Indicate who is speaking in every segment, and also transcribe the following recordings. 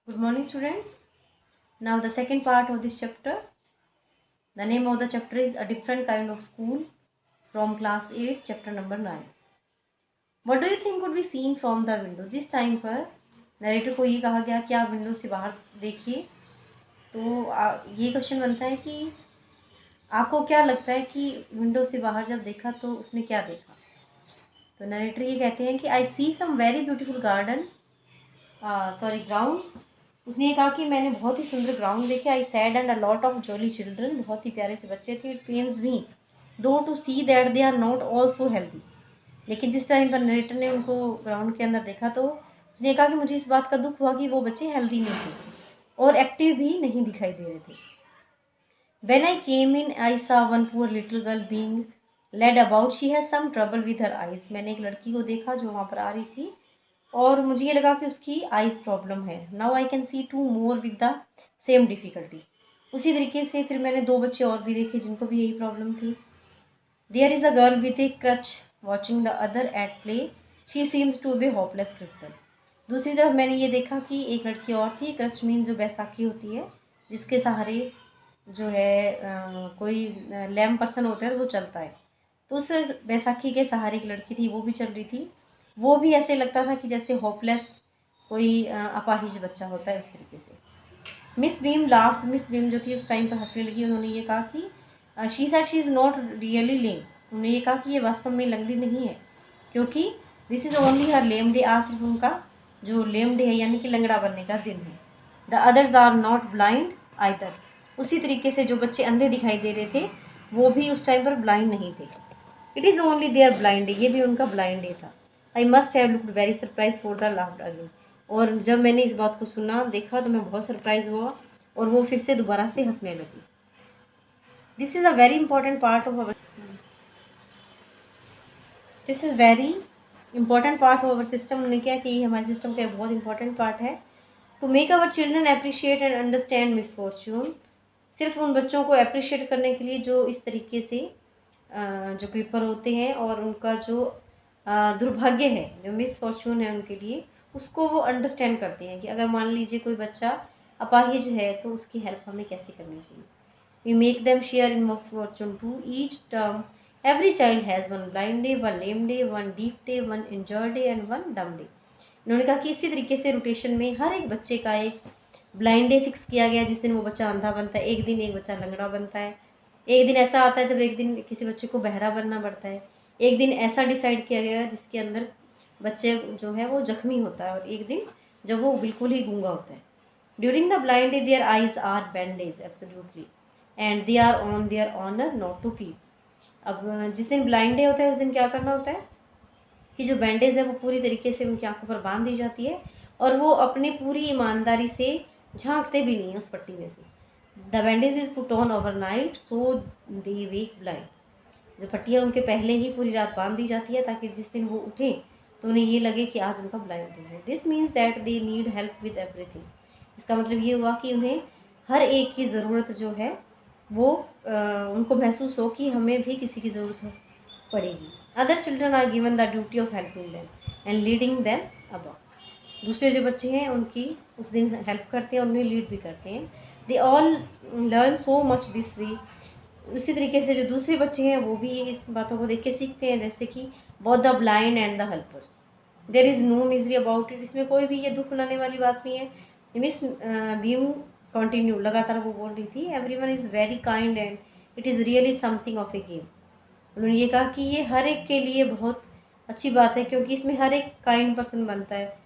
Speaker 1: Good morning, students. Now, the second part of this chapter. The name of the chapter is A Different Kind of School from Class 8, chapter number 9. What do you think could be seen from the window? जिस time पर narrator को ये कहा गया कि आप window से बाहर देखिए, तो ये क्वेश्चन बनता है कि आपको क्या लगता है कि विंडो से बाहर जब देखा तो उसने क्या देखा? तो नरेटर ये कहते हैं कि I see some very beautiful gardens grounds. उसने ये कहा कि मैंने बहुत ही सुंदर ग्राउंड देखे। आई sad and a lot of jolly children, बहुत ही प्यारे से बच्चे थे। It pains me though to see that they are not also healthy. लेकिन जिस टाइम पर नरेटर ने उनको ग्राउंड के अंदर देखा तो उसने कहा कि मुझे इस बात का दुख हुआ कि वो बच्चे हेल्दी नहीं थे और एक्टिव भी नहीं दिखाई दे रहे थे। When I came in, I saw one poor little girl being led about. She has some trouble with her eyes. मैंने एक लड़की को देखा जो वहाँ पर आ रही थी और मुझे ये लगा कि उसकी आइज़ प्रॉब्लम है। Now I can see two more with the same difficulty. उसी तरीके से फिर मैंने दो बच्चे और भी देखे जिनको भी यही प्रॉब्लम थी। There is a girl with a crutch watching the other at play. She seems to be hopeless cripple. दूसरी तरफ मैंने ये देखा कि एक लड़की और थी। क्रच मीन जो बैसाखी होती है, जिसके सहारे जो है कोई लैम पर्सन होता है वो चलता है। तो उस बैसाखी के सहारे एक लड़की थी, वो भी चल रही थी। वो भी ऐसे लगता था कि जैसे होपलेस कोई अपाहिज बच्चा होता है, उस तरीके से। Miss beam laughed. Miss beam जो थी उस टाइम पर हंसने लगी। उन्होंने ये कहा कि she said she is not really lame. उन्होंने ये कहा कि ये वास्तव में लंगड़ी नहीं है, क्योंकि this is only her lame day. आज सिर्फ उनका जो लेम डे है यानी कि लंगड़ा बनने का दिन है। The others are not blind either. उसी तरीके से जो बच्चे अंधे दिखाई दे रहे थे वो भी उस टाइम पर ब्लाइंड नहीं थे। It is only their blind day. ये भी उनका ब्लाइंड डे था। I must have looked very surprise for the laughed again. और जब मैंने इस बात को सुना देखा तो मैं बहुत सरप्राइज हुआ और वो फिर से दोबारा से हंसने लगी। This is a very important part of our this is very important part of our system. उन्होंने क्या कि ये हमारे सिस्टम का एक बहुत इंपॉर्टेंट पार्ट है। To make our children appreciate and understand misfortune. सिर्फ उन बच्चों को अप्रिशिएट करने के लिए जो इस तरीके से जो क्रीपर होते हैं और उनका जो दुर्भाग्य है, जो मिसफॉर्च्यून है उनके लिए, उसको वो अंडरस्टैंड करते हैं कि अगर मान लीजिए कोई बच्चा अपाहिज है तो उसकी हेल्प हमें कैसे करनी चाहिए। We make them share in misfortune to each term. Every child has one blind day, one lame day, one deaf day, one injured day and one dumb day. उन्होंने कहा कि इसी तरीके से रोटेशन में हर एक बच्चे का एक ब्लाइंड डे फिक्स किया गया जिस दिन वो बच्चा अंधा बनता है। एक दिन एक बच्चा लंगड़ा बनता है। एक दिन ऐसा आता है जब एक दिन किसी बच्चे को बहरा बनना पड़ता है। एक दिन ऐसा डिसाइड किया गया जिसके अंदर बच्चे जो है वो जख्मी होता है और एक दिन जब वो बिल्कुल ही गूंगा होता है। During the blind day their eyes are bandage absolutely and they are on their honour not to peep. अब जिस दिन ब्लाइंड डे होता है उस दिन क्या करना होता है कि जो बैंडेज है वो पूरी तरीके से उनकी आंखों पर बांध दी जाती है और वो अपनी पूरी ईमानदारी से झांकते भी नहीं उस पट्टी में से। The bandage is put on overnight so they wake blind. जो पट्टी है उनके पहले ही पूरी रात बांध दी जाती है ताकि जिस दिन वो उठें तो उन्हें ये लगे कि आज उनका ब्लाइंड डे है। This means that they need help with everything. इसका मतलब ये हुआ कि उन्हें हर एक की ज़रूरत जो है वो उनको महसूस हो कि हमें भी किसी की ज़रूरत पड़ेगी। Other children are given the duty of helping them and leading them above. दूसरे जो बच्चे हैं उनकी उस दिन हेल्प करते हैं और उन्हें लीड भी करते हैं। They all learn so much this way. उसी तरीके से जो दूसरे बच्चे हैं वो भी इस बातों को देख के सीखते हैं, जैसे कि both the blind and the helpers. There is no misery about it. इसमें कोई भी ये दुख लाने वाली बात नहीं है। मिस बीम कंटिन्यू, लगातार वो बोल रही थी, everyone is very kind and it is really something of A game. उन्होंने ये कहा कि ये हर एक के लिए बहुत अच्छी बात है क्योंकि इसमें हर एक काइंड पर्सन बनता है।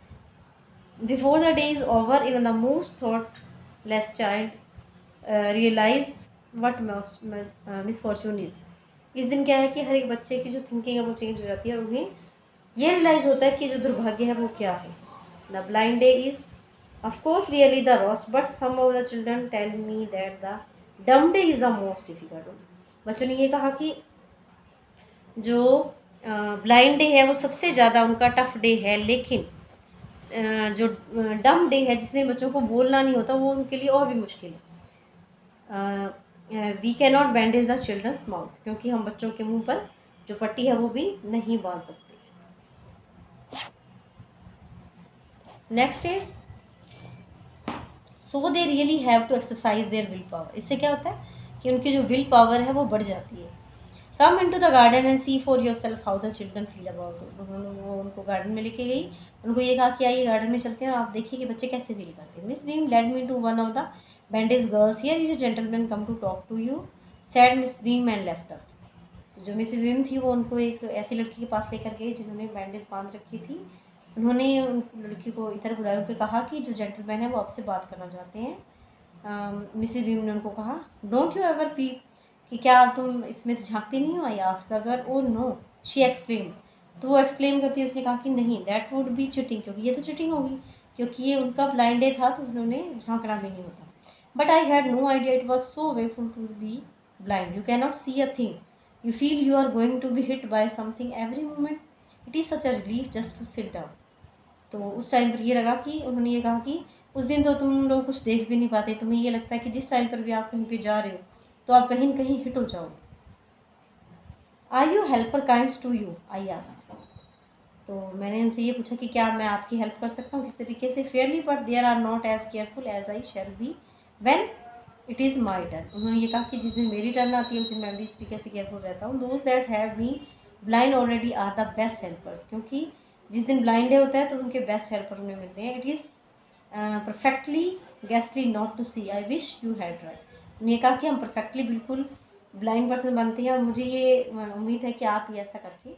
Speaker 1: Before the day is over even the most thoughtless child realise what misfortune is. इस दिन क्या है कि हर एक बच्चे की जो थिंकिंग है वो चेंज हो जाती है और उन्हें ये रियलाइज़ होता है कि जो दुर्भाग्य है वो क्या है। The blind day is of course really the worst, but some of the children tell me that the dumb day is the most difficult. बच्चों ने ये कहा कि जो ब्लाइंड डे है वो सबसे ज़्यादा उनका टफ डे है, लेकिन जो डम डे है जिसमें बच्चों को बोलना नहीं होता वो उनके लिए और भी मुश्किल है। We can not bandage the children's mouth, क्योंकि हम बच्चों के मुंह पर जो पट्टी है वो भी नहीं बांध सकते। Next is so they really have to exercise their will power. इससे क्या होता है कि उनकी जो विल पावर है वो बढ़ जाती है। Come in to the garden and see for yourself how the children feel about it. उन्होंने वो उनको गार्डन में लेके गई, उनको ये कहा कि आइए गार्डन में चलते हैं और आप देखिए कि बच्चे कैसे फील करते हैं। Miss Beam led me to one of the bandage girls, here is a gentleman come to talk to you, said Miss Beam and left us. तो जो मिस बीम थी वो उनको एक ऐसी लड़की के पास लेकर गई जिन्होंने बैंडेज बांध रखी थी। उन्होंने उन लड़की को इधर बुलाया, उनको कहा कि जो जेंटलमैन है वो आपसे बात करना चाहते हैं। मिसेस बीम ने उनको कहा, डोंट यू एवर पीप, कि क्या तुम इसमें से झांकती नहीं हो? I asked the girl. Oh no, she exclaim. तो वो एक्सक्लेम करती है, उसने कहा कि नहीं, दैट वुड बी चीटिंग, क्योंकि ये तो चीटिंग होगी, क्योंकि ये उनका ब्लाइंड डे था तो उन्होंने झांकना भी नहीं होता। But I had no idea it was so awful to be blind, you can not see a thing, you feel you are going to be hit by something every moment, it is such a relief just to sit down. तो उस time पर ये लगा कि उन्होंने ये कहा कि उस दिन तो तुम लोग कुछ देख भी नहीं पाते, तुम्हें ये लगता है कि जिस टाइम पर भी आप कहीं पे जा रहे हो तो आप कहीं न कहीं हिट हो जाओ। Are you helper kinds to you, I asked. तो मैंने उनसे ये पूछा कि क्या मैं आपकी हेल्प कर सकता हूँ किस तरीके से? Fairly, but there are not as careful as I shall be when it is my turn. उन्होंने ये कहा कि जिस दिन मेरी टर्न आती है उस दिन मैं भी इस तरीके से केयरफुल रहता हूँ। Those that have been blind already are the best helpers, क्योंकि जिस दिन ब्लाइंड डे होता है तो उनके बेस्ट हेल्पर उन्हें मिलते हैं। इट इज़ परफेक्टली गैसली not to see, I wish you had right. उन्होंने कहा कि हम परफेक्टली बिल्कुल ब्लाइंड पर्सन बनते हैं और मुझे ये उम्मीद है कि आप ही ऐसा करके